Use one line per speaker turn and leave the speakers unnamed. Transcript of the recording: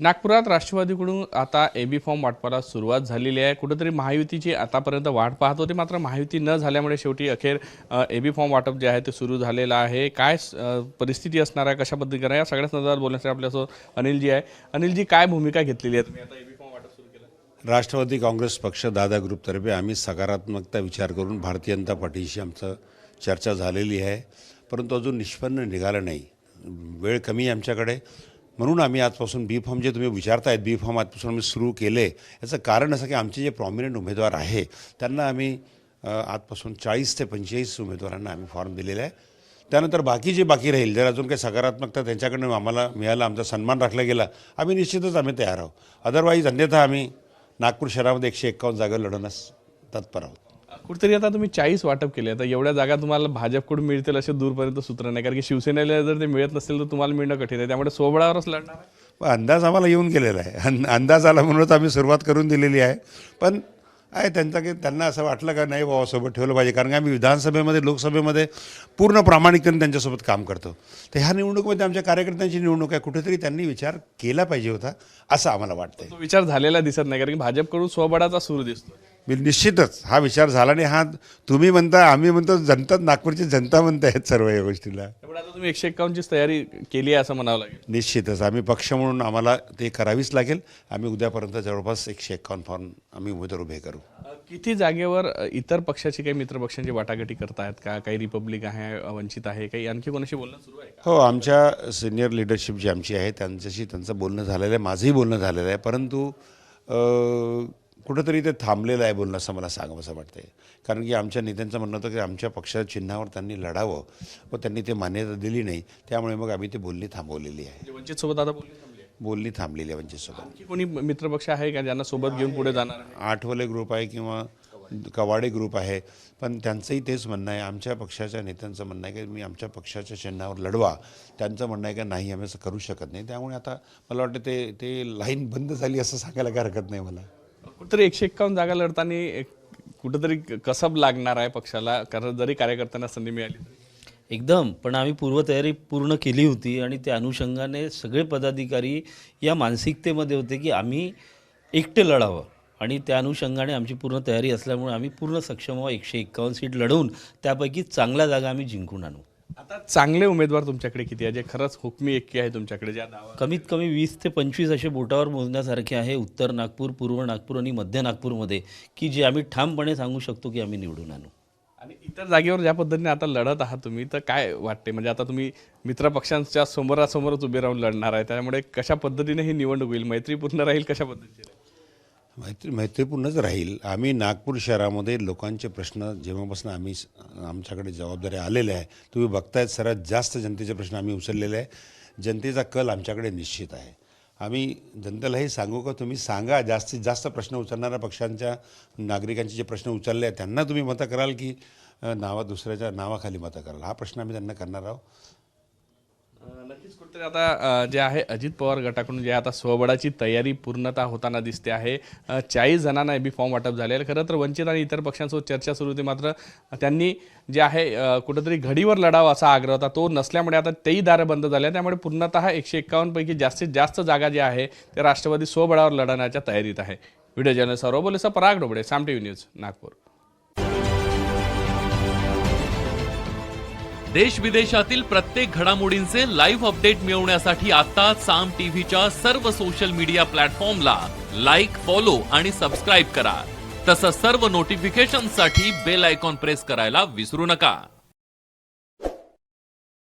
नागपुरात राष्ट्रवादीकडून आता एबी फॉर्म वाटपाला सुरुवात झालेली आहे। कुठेतरी महायुतीची आतापर्यंत वाट पाहत होती, मात्र महायुती न झाल्यामुळे शेवटी अखेर एबी फॉर्म वाटप जे आहे ते सुरू झालेलं आहे। काय परिस्थिती असणार आहे, कशा पद्धतीने या सगळ्या संदर्भात बोलण्यासाठी आपल्यासोबत अनिलजी आहे। अनिलजी, काय भूमिका घेतलेली आहे तुम्ही आता एबी फॉर्म वाटप सुरू केलं?
राष्ट्रवादी काँग्रेस पक्ष दादा ग्रुपतर्फे आम्ही सकारात्मकता विचार करून भारतीय जनता पार्टीशी आमचं चर्चा झालेली आहे, परंतु अजून निष्पन्न निघालं नाही। वेळ कमी आहे आमच्याकडे, म्हणून आम्ही आजपासून बी फॉर्म जे तुम्ही विचारतायत बी फॉर्म आजपासून आम्ही सुरू केले। याचं कारण असं की आमचे जे प्रॉमिनंट उमेदवार आहे त्यांना आम्ही आजपासून 40 ते 45 उमेदवारांना आम्ही फॉर्म दिलेला आहे। त्यानंतर बाकी जे बाकी राहील, जर अजून काही सकारात्मकता त्यांच्याकडनं आम्हाला मिळाला, आमचा सन्मान राखला गेला, आम्ही निश्चितच आम्ही तयार आहोत। अदरवाईज अन्यथा आम्ही नागपूर शहरामध्ये 151 जागा लढवण्यास तत्पर आहोत।
कुठेतरी आता तुम्ही 40 वाटप केले, आता एवढ्या जागा तुम्हाला भाजपकडून मिळतील असे दूरपर्यंत सूत्र नाही, कारण की शिवसेनेला जर ते मिळत नसेल तर तुम्हाला मिळणं कठीण आहे, त्यामुळे स्वबळावरच लढणार आहे।
अंदाज आम्हाला येऊन गेलेला आहे, अंदाज आला म्हणूनच आम्ही सुरुवात करून दिलेली आहे। पण आहे त्यांचा की त्यांना असं वाटलं का नाही बाबा सोबत ठेवलं पाहिजे, कारण की आम्ही विधानसभेमध्ये लोकसभेमध्ये पूर्ण प्रामाणिकपणे त्यांच्यासोबत काम करतो। तर ह्या निवडणुकीमध्ये आमच्या कार्यकर्त्यांची निवडणूक आहे, कुठेतरी त्यांनी विचार केला पाहिजे होता असं आम्हाला वाटतंय।
तो विचार झालेला दिसत नाही, कारण की भाजपकडून स्वबळाचा सूर दिसतो।
निश्चितच हा विचार झाला नाही। हा तुम्ही म्हणता, आम्ही म्हणतो, जनता, नागपूरची जनता म्हणतायत सर्व या गोष्टीला।
त्यामुळे आता तुम्ही 151 ची तयारी केली आहे असं म्हणावं लागेल।
निश्चितच आम्ही पक्ष म्हणून आम्हाला ते करावीच लागेल। आम्ही उद्यापर्यंत जवळपास 151 फॉर्म आम्ही उमेदवार उभे करू।
किती जागेवर इतर पक्षाची काही मित्र पक्षांची वाटाघाटी करतायत का? काही रिपब्लिक आहे, वंचित आहे, काही आणखी कोणाशी बोलणं सुरू आहे का?
हो, आमच्या सिनियर लिडरशिप जी आमची आहे त्यांच्याशी त्यांचं बोलणं झालेलं आहे, माझंही बोलणं झालेलं आहे, परंतु कुठंतरी ते थांबलेलं आहे बोलणं असं मला सांगावंसं वाटतंय। कारण की आमच्या नेत्यांचं म्हणणं होतं की आमच्या पक्षाच्या चिन्हावर त्यांनी लढावं व त्यांनी ते मान्यता दिली नाही, त्यामुळे मग आम्ही ते बोलणी थांबवलेली आहे।
वंचित सोबत आता
बोलणी थांबलेली आहे वंचितसोबत।
आणखी कोणी मित्रपक्ष आहे का ज्यांना सोबत घेऊन पुढे जाणार आहे?
आठवले ग्रुप आहे किंवा कवाडे ग्रुप आहे, पण त्यांचंही तेच म्हणणं आहे, आमच्या पक्षाच्या नेत्यांचं म्हणणं आहे की मी आमच्या पक्षाच्या चिन्हावर लढवा। त्यांचं म्हणणं आहे की नाही, आम्ही असं करू शकत नाही। त्यामुळे आता मला वाटतं ते लाईन बंद झाली असं सांगायला काही हरकत नाही मला।
कुठेतरी 151 जागा लढताना कुठेतरी कसब लागणार आहे पक्षाला, कारण जरी कार्यकर्त्यांना संधी मिळाली
एकदम, पण आम्ही पूर्वतयारी पूर्ण केली होती आणि त्या अनुषंगाने सगळे पदाधिकारी या मानसिकतेमध्ये होते की आम्ही एकटे लढावं, आणि त्या अनुषंगाने आमची पूर्ण तयारी असल्यामुळे आम्ही पूर्ण सक्षम व्हावं। 151 सीट लढवून त्यापैकी चांगल्या जागा आम्ही जिंकून आणू।
आता चांगले उमेदवार तुमच्याकडे किती आहे, जे खरंच हुकमी एक्के आहे तुमच्याकडे, ज्या दावा?
कमीत कमी 20 ते 25 असे बोटावर मोजण्यासारखे आहे उत्तर नागपूर, पूर्व नागपूर आणि मध्य नागपूरमध्ये, की जे आम्ही ठामपणे सांगू शकतो की आम्ही निवडून आणू।
आणि इतर जागेवर ज्या पद्धतीने आता लढत आहात तुम्ही, तर काय वाटते, म्हणजे आता तुम्ही मित्रपक्षांच्या समोरासमोरच उभे राहून लढणार आहे, त्यामुळे कशा पद्धतीने ही निवडणूक होईल, मैत्रीपूर्ण राहील, कशा पद्धतीने?
मैत्रीपूर्णच राहील। आम्ही नागपूर शहरामध्ये लोकांचे प्रश्न जेव्हापासून आमच्याकडे जबाबदारी आलेल्या आहे, तुम्ही बघतायत सर्वात जास्त जनतेचे प्रश्न आम्ही उचललेले आहे। जनतेचा कल आमच्याकडे निश्चित आहे। आम्ही जनतेलाही सांगू का, तुम्ही सांगा, जास्तीत जास्त प्रश्न उचलणाऱ्या पक्षांच्या नागरिकांचे जे प्रश्न उचलले आहेत त्यांना तुम्ही मतं कराल की दुसऱ्याच्या नावाखाली मतं कराल, हा प्रश्न आम्ही त्यांना करणार आहोत।
नक्कीच कुठेतरी आता जे आहे अजित पवार गटाकडून जे आता स्वबळाची तयारी पूर्णतः होताना दिसते आहे। 40 जणांना एबी फॉर्म वाटप झाले। खरं तर वंचित आणि इतर पक्षांसोबत चर्चा सुरू होती, मात्र त्यांनी जे आहे कुठेतरी घडीवर लढावा असा आग्रह होता, तो नसल्यामुळे आता तेही दारं बंद झाले। त्यामुळे पूर्णतः 151 पैकी जास्तीत जास्त जागा जे आहे ते राष्ट्रवादी स्वबळावर लढण्याच्या तयारीत आहे। व्हिडिओ जर्नलिस्ट सौरभ बोलेचा, पराग डोबळे, साम टीव्ही न्यूज, नागपूर।
देश विदेशातील प्रत्येक घडामोडींचे लाईव्ह अपडेट मिळवण्यासाठी आता साम टीव्हीच्या सर्व सोशल मीडिया प्लॅटफॉर्मला लाईक, फॉलो आणि सबस्क्राईब करा। तसंच सर्व नोटिफिकेशनसाठी बेल आयकॉन प्रेस करायला विसरू नका।